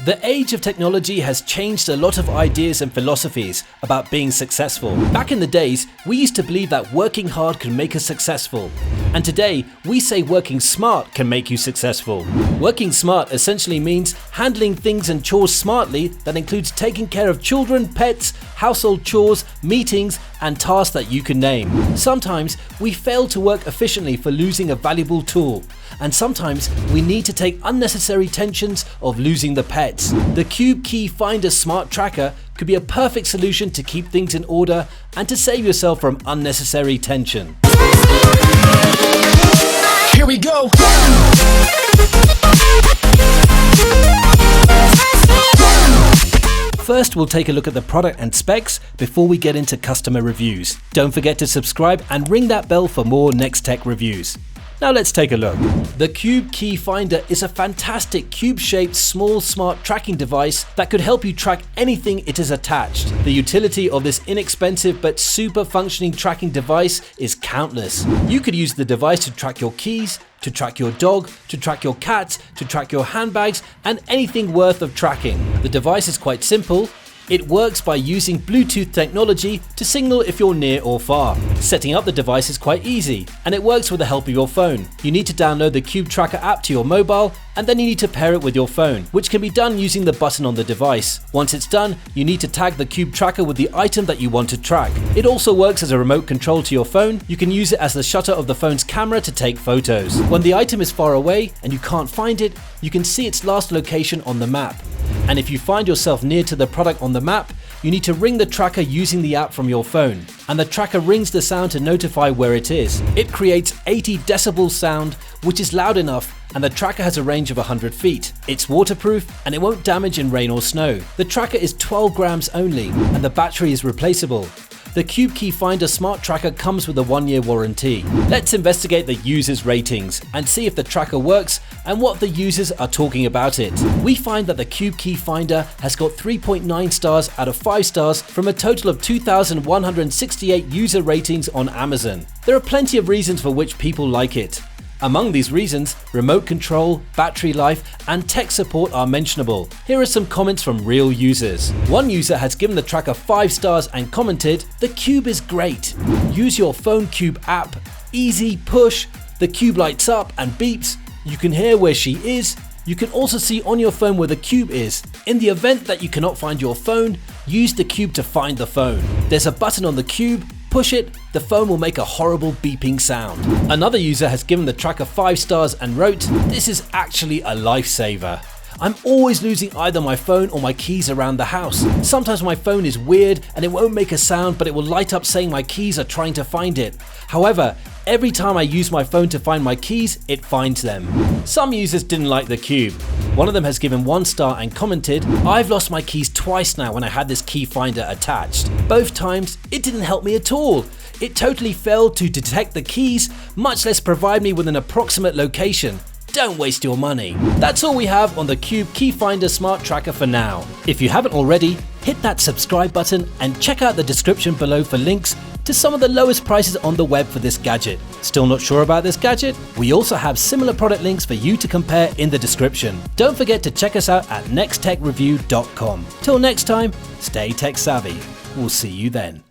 The age of technology has changed a lot of ideas and philosophies about being successful. Back in the days, we used to believe that working hard could make us successful. And today, we say working smart can make you successful. Working smart essentially means handling things and chores smartly. That includes taking care of children, pets, household chores, meetings, and tasks that you can name. Sometimes we fail to work efficiently for losing a valuable tool. And sometimes we need to take unnecessary tensions of losing the pets. The Cube Key Finder Smart Tracker could be a perfect solution to keep things in order and to save yourself from unnecessary tension. Here we go! First, we'll take a look at the product and specs before we get into customer reviews. Don't forget to subscribe and ring that bell for more Next Tech reviews. Now let's take a look. The Cube Key Finder is a fantastic cube-shaped small smart tracking device that could help you track anything it is attached. The utility of this inexpensive but super functioning tracking device is countless. You could use the device to track your keys, to track your dog, to track your cats, to track your handbags, and anything worth of tracking. The device is quite simple. It works by using Bluetooth technology to signal if you're near or far. Setting up the device is quite easy, and it works with the help of your phone. You need to download the Cube Tracker app to your mobile, and then you need to pair it with your phone, which can be done using the button on the device. Once it's done, you need to tag the Cube Tracker with the item that you want to track. It also works as a remote control to your phone. You can use it as the shutter of the phone's camera to take photos. When the item is far away and you can't find it, you can see its last location on the map. And if you find yourself near to the product on the map, you need to ring the tracker using the app from your phone. And the tracker rings the sound to notify where it is. It creates 80 decibel sound, which is loud enough, and the tracker has a range of 100 feet. It's waterproof and it won't damage in rain or snow. The tracker is 12 grams only, and the battery is replaceable. The Cube Key Finder Smart Tracker comes with a 1-year warranty. Let's investigate the users' ratings and see if the tracker works and what the users are talking about it. We find that the Cube Key Finder has got 3.9 stars out of 5 stars from a total of 2,168 user ratings on Amazon. There are plenty of reasons for which people like it. Among these reasons, remote control, battery life, and tech support are mentionable. Here are some comments from real users. One user has given the tracker 5 stars and commented, "The Cube is great. Use your phone Cube app. Easy push. The Cube lights up and beeps. You can hear where she is. You can also see on your phone where the Cube is. In the event that you cannot find your phone, use the Cube to find the phone. There's a button on the Cube. Push it, the phone will make a horrible beeping sound." Another user has given the tracker 5 stars and wrote, "This is actually a lifesaver. I'm always losing either my phone or my keys around the house. Sometimes my phone is weird and it won't make a sound, but it will light up saying my keys are trying to find it. However, every time I use my phone to find my keys, it finds them." Some users didn't like the Cube. One of them has given 1 star and commented, "I've lost my keys twice now when I had this key finder attached. Both times, it didn't help me at all. It totally failed to detect the keys, much less provide me with an approximate location. Don't waste your money." That's all we have on the Cube Key Finder Smart Tracker for now. If you haven't already, hit that subscribe button and check out the description below for links to some of the lowest prices on the web for this gadget. Still not sure about this gadget? We also have similar product links for you to compare in the description. Don't forget to check us out at nexttechreview.com. Till next time, stay tech savvy. We'll see you then.